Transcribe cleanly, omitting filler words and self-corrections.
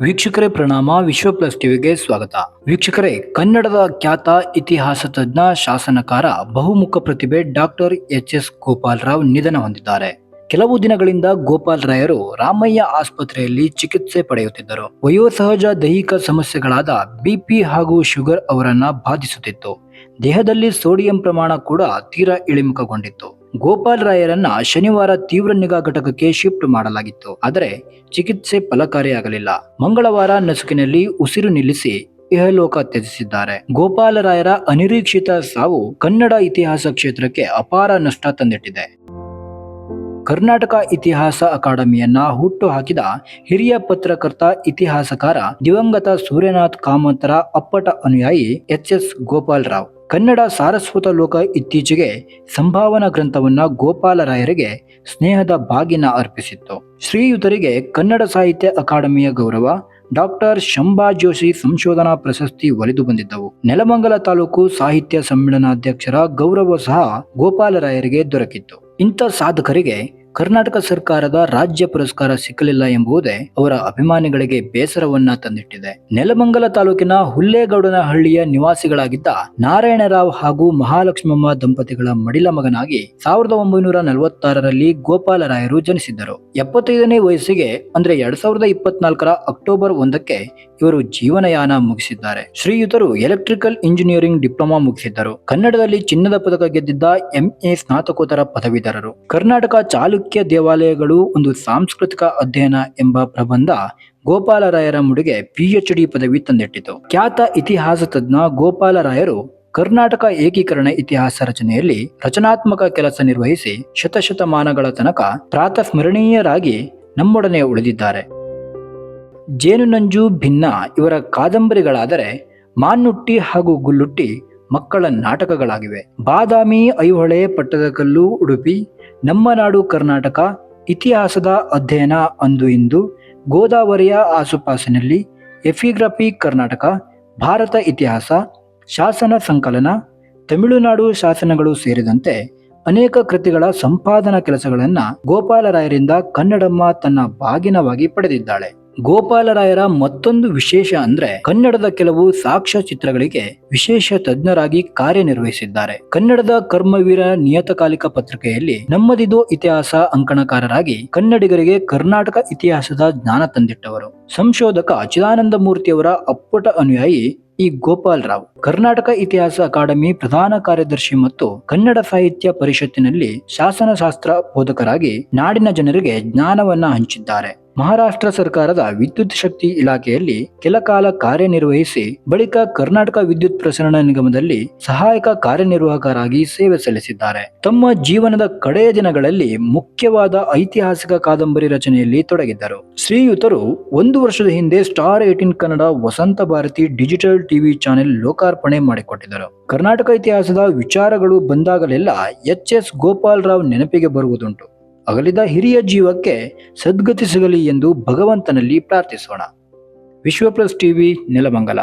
ವೀಕ್ಷಕರೇ ಪ್ರಣಾಮ. ವಿಶ್ವ ಪ್ಲಸ್ ಟಿವಿಗೆ ಸ್ವಾಗತ. ವೀಕ್ಷಕರೇ, ಕನ್ನಡದ ಖ್ಯಾತ ಇತಿಹಾಸ ತಜ್ಞ, ಶಾಸನಕಾರ, ಬಹುಮುಖ ಪ್ರತಿಭೆ ಡಾಕ್ಟರ್ ಎಚ್.ಎಸ್. ಗೋಪಾಲರಾವ್ ನಿಧನ ಹೊಂದಿದ್ದಾರೆ. ಕೆಲವು ದಿನಗಳಿಂದ ಗೋಪಾಲ್ ರಾಯರು ರಾಮಯ್ಯ ಆಸ್ಪತ್ರೆಯಲ್ಲಿ ಚಿಕಿತ್ಸೆ ಪಡೆಯುತ್ತಿದ್ದರು. ವಯೋಸಹಜ ದೈಹಿಕ ಸಮಸ್ಯೆಗಳಾದ ಬಿಪಿ ಹಾಗೂ ಶುಗರ್ ಅವರನ್ನ ಬಾಧಿಸುತ್ತಿತ್ತು. ದೇಹದಲ್ಲಿ ಸೋಡಿಯಂ ಪ್ರಮಾಣ ಕೂಡ ತೀರಾ ಇಳಿಮುಖಗೊಂಡಿತ್ತು. ಗೋಪಾಲ್ ರಾಯರನ್ನ ಶನಿವಾರ ತೀವ್ರ ನಿಗಾ ಘಟಕಕ್ಕೆ ಶಿಫ್ಟ್ ಮಾಡಲಾಗಿತ್ತು. ಆದರೆ ಚಿಕಿತ್ಸೆ ಫಲಕಾರಿಯಾಗಲಿಲ್ಲ. ಮಂಗಳವಾರ ನಸುಕಿನಲ್ಲಿ ಉಸಿರು ನಿಲ್ಲಿಸಿ ಇಹಲೋಕ ತ್ಯಜಿಸಿದ್ದಾರೆ. ಗೋಪಾಲ ರಾಯರ ಅನಿರೀಕ್ಷಿತ ಸಾವು ಕನ್ನಡ ಇತಿಹಾಸ ಕ್ಷೇತ್ರಕ್ಕೆ ಅಪಾರ ನಷ್ಟ ತಂದಿಟ್ಟಿದೆ. ಕರ್ನಾಟಕ ಇತಿಹಾಸ ಅಕಾಡೆಮಿಯನ್ನ ಹುಟ್ಟು ಹಾಕಿದ ಹಿರಿಯ ಪತ್ರಕರ್ತ, ಇತಿಹಾಸಕಾರ ದಿವಂಗತ ಸೂರ್ಯನಾಥ್ ಕಾಮತರ ಅಪ್ಪಟ ಅನುಯಾಯಿ ಎಚ್.ಎಸ್. ಗೋಪಾಲರಾವ್. ಕನ್ನಡ ಸಾರಸ್ವತ ಲೋಕ ಇತ್ತೀಚೆಗೆ ಸಂಭಾವನಾ ಗ್ರಂಥವನ್ನ ಗೋಪಾಲರಾಯರಿಗೆ ಸ್ನೇಹದ ಬಾಗಿನ ಅರ್ಪಿಸಿತ್ತು. ಶ್ರೀಯುತರಿಗೆ ಕನ್ನಡ ಸಾಹಿತ್ಯ ಅಕಾಡೆಮಿಯ ಗೌರವ, ಡಾಕ್ಟರ್ ಶಂಭಾ ಜೋಶಿ ಸಂಶೋಧನಾ ಪ್ರಶಸ್ತಿ ಒಲಿದು ಬಂದಿದ್ದವು. ನೆಲಮಂಗಲ ತಾಲೂಕು ಸಾಹಿತ್ಯ ಸಮ್ಮೇಳನಾಧ್ಯಕ್ಷರ ಗೌರವ ಸಹ ಗೋಪಾಲರಾಯರಿಗೆ ದೊರಕಿತ್ತು. ಇಂಥ ಸಾಧಕರಿಗೆ ಕರ್ನಾಟಕ ಸರ್ಕಾರದ ರಾಜ್ಯ ಪುರಸ್ಕಾರ ಸಿಕ್ಕಲಿಲ್ಲ ಎಂಬುದೇ ಅವರ ಅಭಿಮಾನಿಗಳಿಗೆ ಬೇಸರವನ್ನ ತಂದಿಟ್ಟಿದೆ. ನೆಲಮಂಗಲ ತಾಲೂಕಿನ ಹುಲ್ಲೇಗೌಡನಹಳ್ಳಿಯ ನಿವಾಸಿಗಳಾಗಿದ್ದ ನಾರಾಯಣರಾವ್ ಹಾಗೂ ಮಹಾಲಕ್ಷ್ಮಮ್ಮ ದಂಪತಿಗಳ ಮಡಿಲ ಮಗನಾಗಿ 1946ರಲ್ಲಿ ಗೋಪಾಲರಾಯರು ಜನಿಸಿದ್ದರು. 75ನೇ ವಯಸ್ಸಿಗೆ ಅಂದ್ರೆ 2024ರ ಅಕ್ಟೋಬರ್ 1ಕ್ಕೆ ಇವರು ಜೀವನಯಾನ ಮುಗಿಸಿದ್ದಾರೆ. ಶ್ರೀಯುತರು ಎಲೆಕ್ಟ್ರಿಕಲ್ ಇಂಜಿನಿಯರಿಂಗ್ ಡಿಪ್ಲೊಮಾ ಮುಗಿಸಿದ್ದರು. ಕನ್ನಡದಲ್ಲಿ ಚಿನ್ನದ ಪದಕ ಗೆದ್ದಿದ್ದ ಎಂಎ ಸ್ನಾತಕೋತ್ತರ ಪದವೀಧರರು. ಕರ್ನಾಟಕ ಚಾಲುಕ್ಯ ದೇವಾಲಯಗಳು ಒಂದು ಸಾಂಸ್ಕೃತಿಕ ಅಧ್ಯಯನ ಎಂಬ ಪ್ರಬಂಧ ಗೋಪಾಲರಾಯರ ಮುಡಿಗೆ ಪಿಎಚ್ಡಿ ಪದವಿ ತಂದಿಟ್ಟಿತು. ಖ್ಯಾತ ಇತಿಹಾಸ ತಜ್ಞ ಗೋಪಾಲರಾಯರು ಕರ್ನಾಟಕ ಏಕೀಕರಣ ಇತಿಹಾಸ ರಚನೆಯಲ್ಲಿ ರಚನಾತ್ಮಕ ಕೆಲಸ ನಿರ್ವಹಿಸಿ ಶತಶತಮಾನಗಳ ತನಕ ಪ್ರಾತಸ್ಮರಣೀಯರಾಗಿ ನಮ್ಮೊಡನೆ ಉಳಿದಿದ್ದಾರೆ. ಜೇನುನಂಜು ಭಿನ್ನ ಇವರ ಕಾದಂಬರಿಗಳಾದರೆ ಮಾನ್ನುಟ್ಟಿ ಹಾಗೂ ಗುಲ್ಲುಟ್ಟಿ ಮಕ್ಕಳ ನಾಟಕಗಳಾಗಿವೆ. ಬಾದಾಮಿ, ಐಹೊಳೆ, ಪಟ್ಟದಕಲ್ಲು, ಉಡುಪಿ, ನಮ್ಮ ನಾಡು ಕರ್ನಾಟಕ, ಇತಿಹಾಸದ ಅಧ್ಯಯನ ಅಂದು ಇಂದು, ಗೋದಾವರಿಯ ಆಸುಪಾಸಿನಲ್ಲಿ, ಎಪಿಗ್ರಫಿ ಕರ್ನಾಟಕ, ಭಾರತ ಇತಿಹಾಸ, ಶಾಸನ ಸಂಕಲನ, ತಮಿಳುನಾಡು ಶಾಸನಗಳು ಸೇರಿದಂತೆ ಅನೇಕ ಕೃತಿಗಳ ಸಂಪಾದನಾ ಕೆಲಸಗಳನ್ನು ಗೋಪಾಲರಾಯರಿಂದ ಕನ್ನಡಮ್ಮ ತನ್ನ ಬಾಗಿನವಾಗಿ ಪಡೆದಿದ್ದಾಳೆ. ಗೋಪಾಲರಾಯರ ಮತ್ತೊಂದು ವಿಶೇಷ ಅಂದ್ರೆ ಕನ್ನಡದ ಕೆಲವು ಸಾಕ್ಷ್ಯ ಚಿತ್ರಗಳಿಗೆ ವಿಶೇಷ ತಜ್ಞರಾಗಿ ಕಾರ್ಯನಿರ್ವಹಿಸಿದ್ದಾರೆ. ಕನ್ನಡದ ಕರ್ಮವೀರ ನಿಯತಕಾಲಿಕ ಪತ್ರಿಕೆಯಲ್ಲಿ ನಮ್ಮದಿದು ಇತಿಹಾಸ ಅಂಕಣಕಾರರಾಗಿ ಕನ್ನಡಿಗರಿಗೆ ಕರ್ನಾಟಕ ಇತಿಹಾಸದ ಜ್ಞಾನ ತಂದಿಟ್ಟವರು. ಸಂಶೋಧಕ ಚಿದಾನಂದ ಮೂರ್ತಿಯವರ ಅಪ್ಪಟ ಅನುಯಾಯಿ ಈ ಗೋಪಾಲರಾವ್. ಕರ್ನಾಟಕ ಇತಿಹಾಸ ಅಕಾಡೆಮಿ ಪ್ರಧಾನ ಕಾರ್ಯದರ್ಶಿ ಮತ್ತು ಕನ್ನಡ ಸಾಹಿತ್ಯ ಪರಿಷತ್ತಿನಲ್ಲಿ ಶಾಸನಶಾಸ್ತ್ರ ಬೋಧಕರಾಗಿ ನಾಡಿನ ಜನರಿಗೆ ಜ್ಞಾನವನ್ನ ಹಂಚಿದ್ದಾರೆ. ಮಹಾರಾಷ್ಟ್ರ ಸರ್ಕಾರದ ವಿದ್ಯುತ್ ಶಕ್ತಿ ಇಲಾಖೆಯಲ್ಲಿ ಕೆಲಕಾಲ ಕಾರ್ಯನಿರ್ವಹಿಸಿ ಬಳಿಕ ಕರ್ನಾಟಕ ವಿದ್ಯುತ್ ಪ್ರಸರಣ ನಿಗಮದಲ್ಲಿ ಸಹಾಯಕ ಕಾರ್ಯನಿರ್ವಾಹಕರಾಗಿ ಸೇವೆ ಸಲ್ಲಿಸಿದ್ದಾರೆ. ತಮ್ಮ ಜೀವನದ ಕಡೆಯ ದಿನಗಳಲ್ಲಿ ಮುಖ್ಯವಾದ ಐತಿಹಾಸಿಕ ಕಾದಂಬರಿ ರಚನೆಯಲ್ಲಿ ತೊಡಗಿದ್ದರು. ಶ್ರೀಯುತರು 1 ವರ್ಷದ ಹಿಂದೆ ಸ್ಟಾರ್ 18 ಕನ್ನಡ ವಸಂತ ಭಾರತಿ ಡಿಜಿಟಲ್ ಟಿವಿ ಚಾನೆಲ್ ಲೋಕಾರ್ಪಣೆ ಮಾಡಿಕೊಟ್ಟಿದ್ದರು. ಕರ್ನಾಟಕ ಇತಿಹಾಸದ ವಿಚಾರಗಳು ಬಂದಾಗಲೆಲ್ಲ ಎಚ್.ಎಸ್. ಗೋಪಾಲರಾವ್ ನೆನಪಿಗೆ ಬರುವುದುಂಟು. ಅಗಲಿದ ಹಿರಿಯ ಜೀವಕ್ಕೆ ಸದ್ಗತಿ ಸಿಗಲಿ ಎಂದು ಭಗವಂತನಲ್ಲಿ ಪ್ರಾರ್ಥಿಸೋಣ. ವಿಶ್ವ ಪ್ಲಸ್ ಟಿವಿ, ನೆಲಮಂಗಲ.